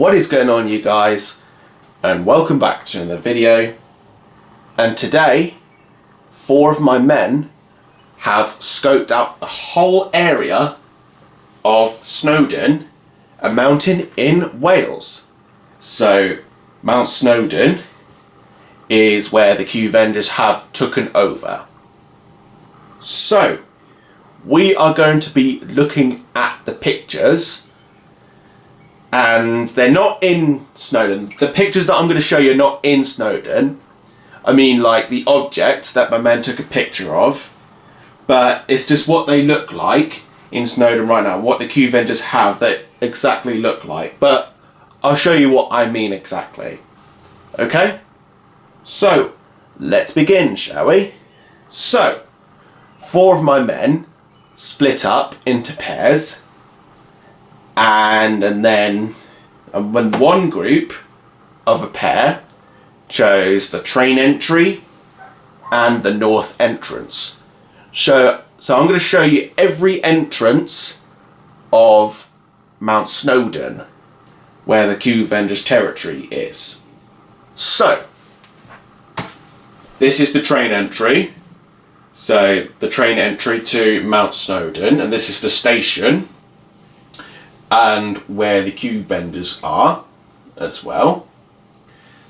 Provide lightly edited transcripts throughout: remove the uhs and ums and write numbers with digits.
What is going on, you guys, and welcome back to another video. And today 4 of my men have scoped out the whole area of Snowdon, a mountain in Wales. So Mount Snowdon is where the Qvengers have taken over. So we are going to be looking at the pictures, and they're not in Snowdon. The pictures that I'm going to show you are not in Snowdon. I mean, like the objects that my men took a picture of, but it's just what they look like in Snowdon right now, what the Qvengers have that exactly look like. But I'll show you what I mean exactly. Okay? So, let's begin, shall we? So, 4 of my men split up into pairs, and then when one group of a pair chose the train entry and the north entrance. So I'm going to show you every entrance of Mount Snowdon, where the Qvengers' territory is. So, this is the train entry. So, the train entry to Mount Snowdon, and this is the station, and where the Qvengers are as well.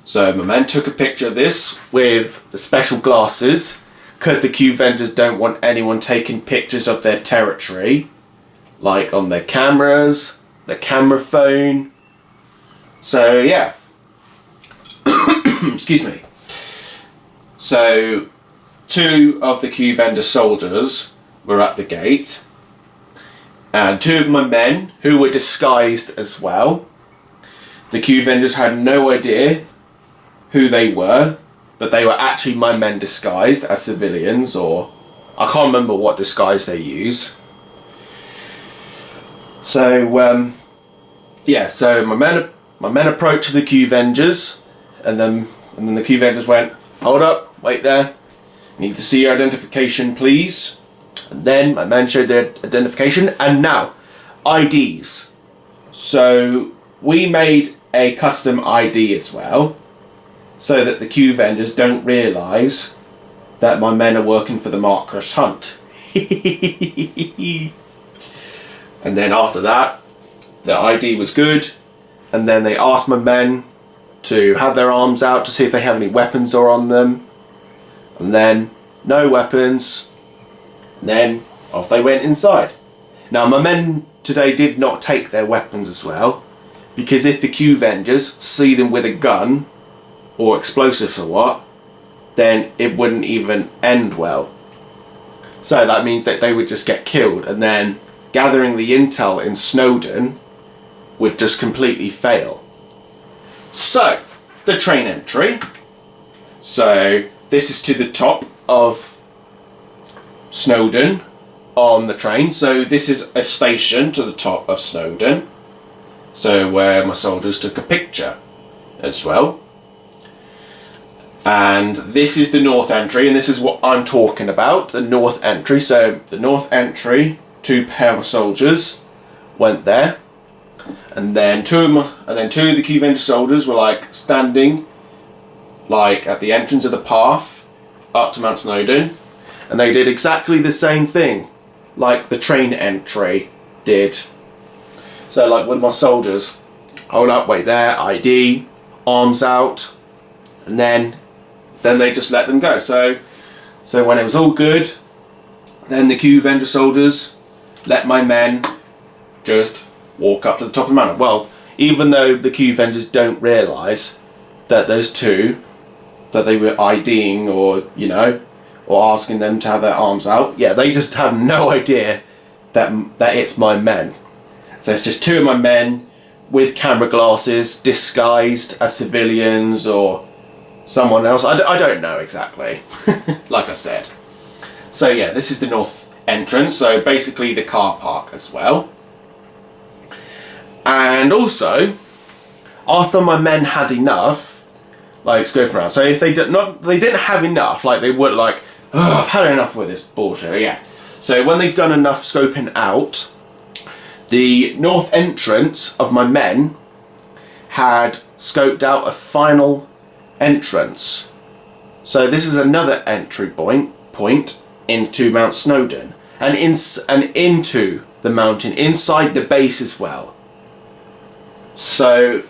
So, my men took a picture of this with the special glasses, because the Qvengers don't want anyone taking pictures of their territory, like on their cameras, the camera phone. So, yeah. Excuse me. So, 2 of the Qvengers soldiers were at the gate, and 2 of my men, who were disguised as well. The Qvengers had no idea who they were, but they were actually my men disguised as civilians, or I can't remember what disguise they use. So yeah, so my men approached the Qvengers, and then the Qvengers went, "Hold up, wait there. Need to see your identification, please." And then my men showed their identification, and now IDs. So we made a custom ID as well, so that the Qvengers don't realise that my men are working for the Marcus Hunt. And then after that, the ID was good, and then they asked my men to have their arms out to see if they have any weapons or on them, and then no weapons, and then off they went inside. Now my men today did not take their weapons as well, because if the Qvengers see them with a gun or explosives or what, then it wouldn't even end well. So that means that they would just get killed, and then gathering the intel in Snowdon would just completely fail. So, the train entry. So, this is to the top of Snowdon on the train. So, this is a station to the top of Snowdon. So, where my soldiers took a picture as well. And this is the north entry, and this is what I'm talking about, the north entry. So the north entry, 2 pair of soldiers went there, and then two of the Qvengers soldiers were like standing like at the entrance of the path up to Mount Snowdon, and they did exactly the same thing like the train entry did. So like with my soldiers, hold up, wait there, ID, arms out, and then they just let them go. So when it was all good, then the Qvengers soldiers let my men just walk up to the top of the mountain. Well, even though the Qvengers don't realise that those 2 that they were IDing or asking them to have their arms out, yeah, they just have no idea that it's my men. So it's just 2 of my men with camera glasses, disguised as civilians or someone else. I don't know exactly. Like I said. So yeah, this is the north entrance. So basically the car park as well. And also, after my men had enough, like scoping around. So if they didn't have enough, like they were like, "Oh, I've had enough with this bullshit." Yeah. So when they've done enough scoping out, the north entrance of my men had scoped out a final entrance. So this is another entry point into Mount Snowdon, and into the mountain, inside the base as well. So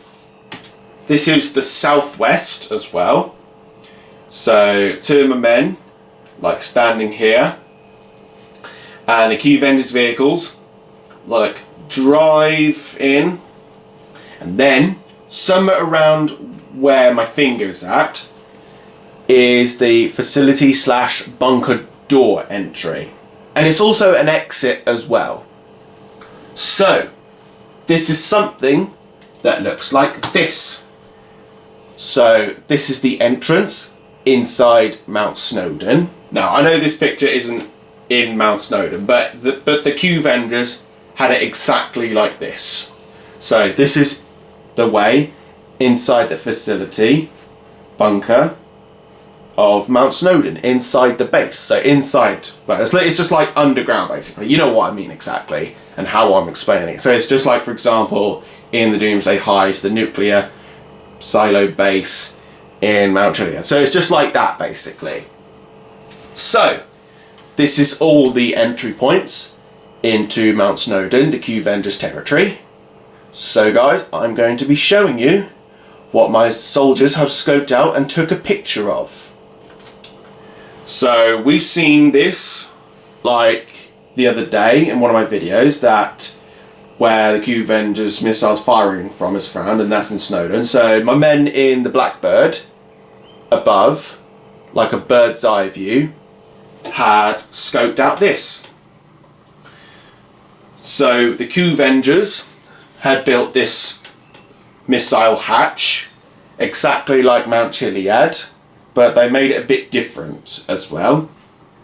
this is the southwest as well. So two of my men, like, standing here, and the Qvengers vehicles, like, drive in, and then somewhere around where my finger's at is the facility / bunker door entry, and it's also an exit as well. So this is something that looks like this. So this is the entrance inside Mount Snowdon. Now I know this picture isn't in Mount Snowdon, but the Qvengers had it exactly like this. So this is the way inside the facility bunker of Mount Snowdon, inside the base. So inside, well, it's just like underground basically. You know what I mean exactly, and how I'm explaining it. So it's just like, for example, in the Doomsday Heights, the nuclear silo base in Mount Chiliad. So it's just like that basically. So this is all the entry points into Mount Snowdon, the Qvengers territory. So guys, I'm going to be showing you what my soldiers have scoped out and took a picture of. So we've seen this like the other day in one of my videos, that where the Qvengers missiles firing from is found, and that's in Snowdon. So my men in the Blackbird above, like a bird's eye view, had scoped out this. So the Qvengers had built this missile hatch exactly like Mount Chiliad, but they made it a bit different as well.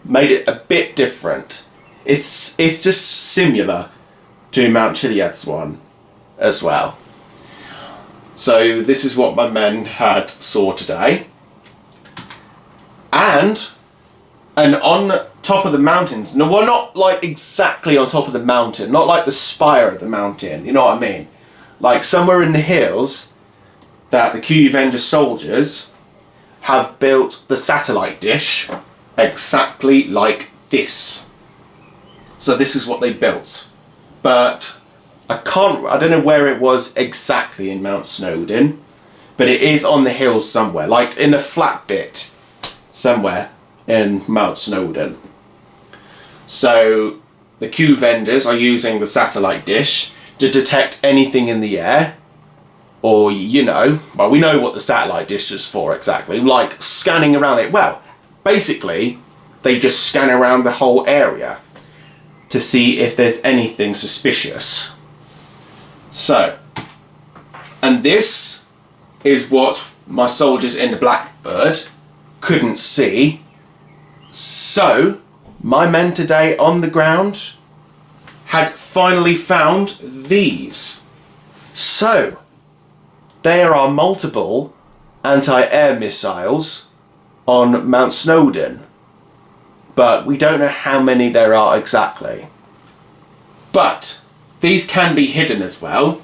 Made it a bit different. It's just similar to Mount Chiliad's one as well. So this is what my men had saw today. And on top of the mountains, no, well, not like exactly on top of the mountain, not like the spire of the mountain, you know what I mean? Like somewhere in the hills, that the Qvengers soldiers have built the satellite dish exactly like this. So this is what they built. But I don't know where it was exactly in Mount Snowdon, but it is on the hills somewhere, like in a flat bit somewhere in Mount Snowdon. So the Qvengers are using the satellite dish to detect anything in the air, or, you know, well, we know what the satellite dish is for exactly, like scanning around it. Well, basically they just scan around the whole area to see if there's anything suspicious. So, and this is what my soldiers in the Blackbird couldn't see. So my men today on the ground had finally found these. So there are multiple anti-air missiles on Mount Snowdon, but we don't know how many there are exactly. But these can be hidden as well,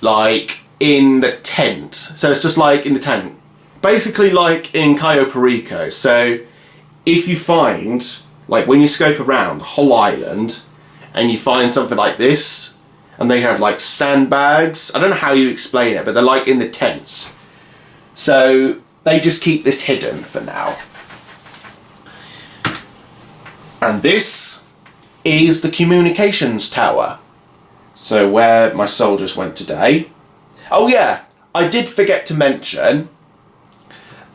like in the tent. So it's just like in the tent, basically like in Cayo Perico. So if you find, like when you scope around the whole island and you find something like this, and they have like sandbags, I don't know how you explain it, but they're like in the tents. So they just keep this hidden for now. And this is the communications tower. So where my soldiers went today. Oh yeah, I did forget to mention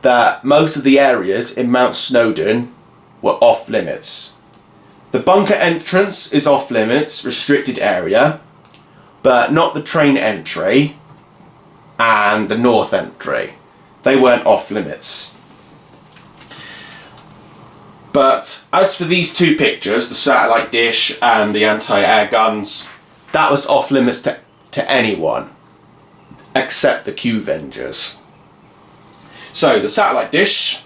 that most of the areas in Mount Snowdon were off limits. The bunker entrance is off limits, restricted area, but not the train entry and the north entry. They weren't off limits. But as for these two pictures, the satellite dish and the anti-air guns, that was off limits to anyone except the Qvengers. So the satellite dish,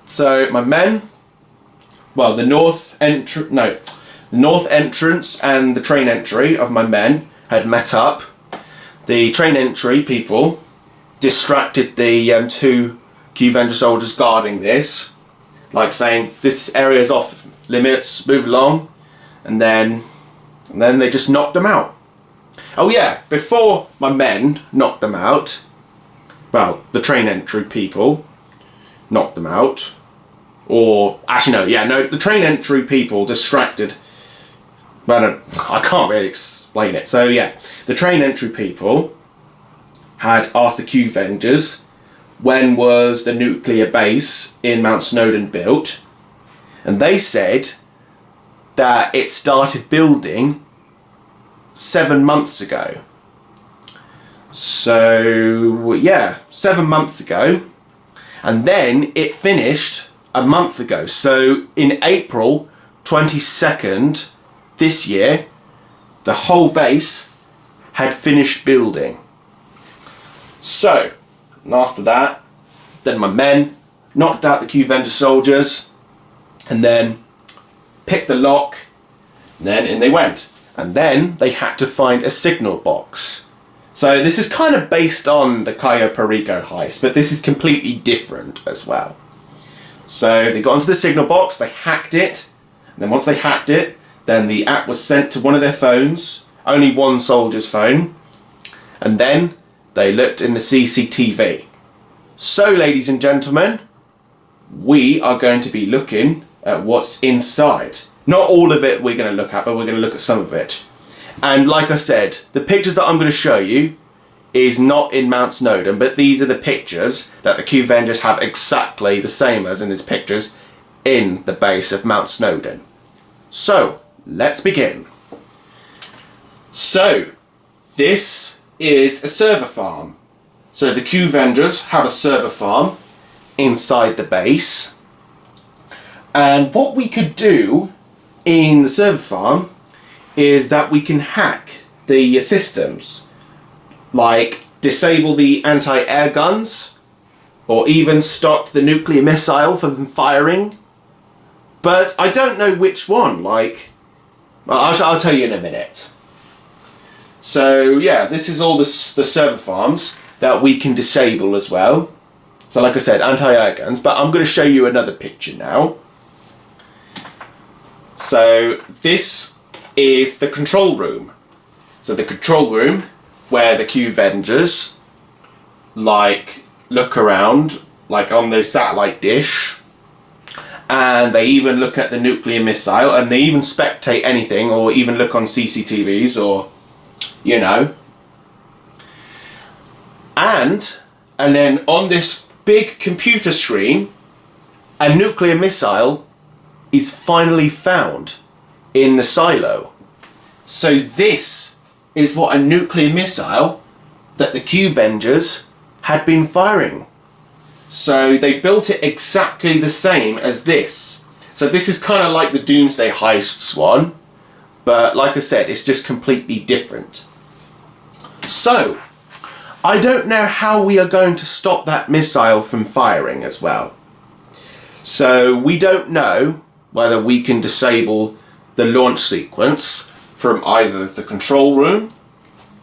so my men, well, the north entrance and the train entry of my men had met up. the train entry people distracted the two Qvengers soldiers guarding this, like saying, this area is off limits, move along, and then they just knocked them out. Oh yeah, before my men knocked them out, well, the train entry people knocked them out, or actually no, the train entry people distracted, well, I can't really explain it. So yeah, the train entry people had asked the Qvengers when was the nuclear base in Mount Snowdon built, and they said that it started building 7 months ago. So yeah, 7 months ago, and then it finished a month ago. So in April 22nd this year, the whole base had finished building. So, and after that, then my men knocked out the Qvengers soldiers, and then picked the lock, and then in they went. And then they had to find a signal box. So this is kind of based on the Cayo Perico heist, but this is completely different as well. So they got into the signal box, they hacked it, and then once they hacked it, then the app was sent to one of their phones, only one soldier's phone, and then they looked in the CCTV. So, ladies and gentlemen, we are going to be looking at what's inside. Not all of it we're going to look at, but we're going to look at some of it. And like I said, the pictures that I'm going to show you is not in Mount Snowdon, but these are the pictures that the Qvengers have exactly the same as in these pictures in the base of Mount Snowdon. So, let's begin. So, this is a server farm. So the Qvengers have a server farm inside the base. And what we could do in the server farm is that we can hack the systems, like disable the anti-air guns, or even stop the nuclear missile from firing. But I don't know which one, like, well, I'll tell you in a minute. So yeah, this is all the server farms that we can disable as well. So like I said, anti-air guns, but I'm going to show you another picture now. So this is the control room. So the control room where the Qvengers like look around, like on the satellite dish, and they even look at the nuclear missile, and they even spectate anything, or even look on CCTVs, or you know. And then on this big computer screen, a nuclear missile is finally found in the silo. So this is what a nuclear missile that the Qvengers had been firing. So they built it exactly the same as this. So this is kind of like the Doomsday Heists one, but like I said, it's just completely different. So, I don't know how we are going to stop that missile from firing as well. So we don't know whether we can disable the launch sequence from either the control room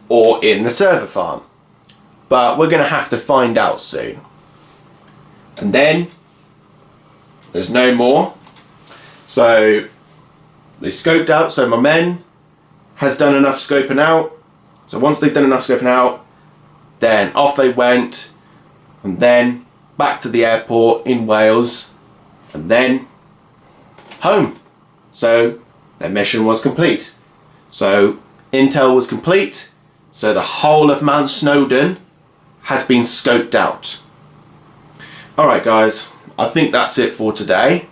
or in the server farm. But we're going to have to find out soon. And then there's no more. So they scoped out, so my men has done enough scoping out. So once they've done enough scoping out, then off they went, and then back to the airport in Wales, and then home. So their mission was complete. So intel was complete, so the whole of Mount Snowdon has been scoped out. Alright guys, I think that's it for today.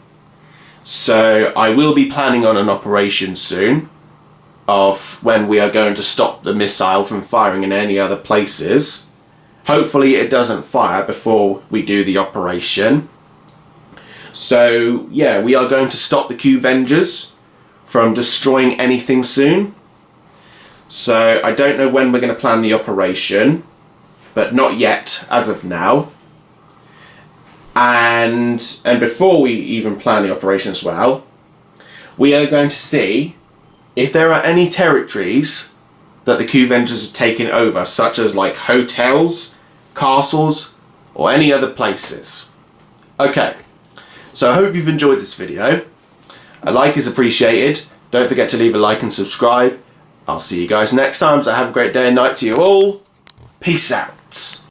So I will be planning on an operation soon of when we are going to stop the missile from firing in any other places. Hopefully it doesn't fire before we do the operation. So yeah, we are going to stop the Qvengers from destroying anything soon. So I don't know when we're going to plan the operation, but not yet as of now. And before we even plan the operation as well, we are going to see if there are any territories that the Qvengers have taken over, such as like hotels, castles, or any other places. Okay, so I hope you've enjoyed this video. A like is appreciated. Don't forget to leave a like and subscribe. I'll see you guys next time, so have a great day and night to you all. Peace out.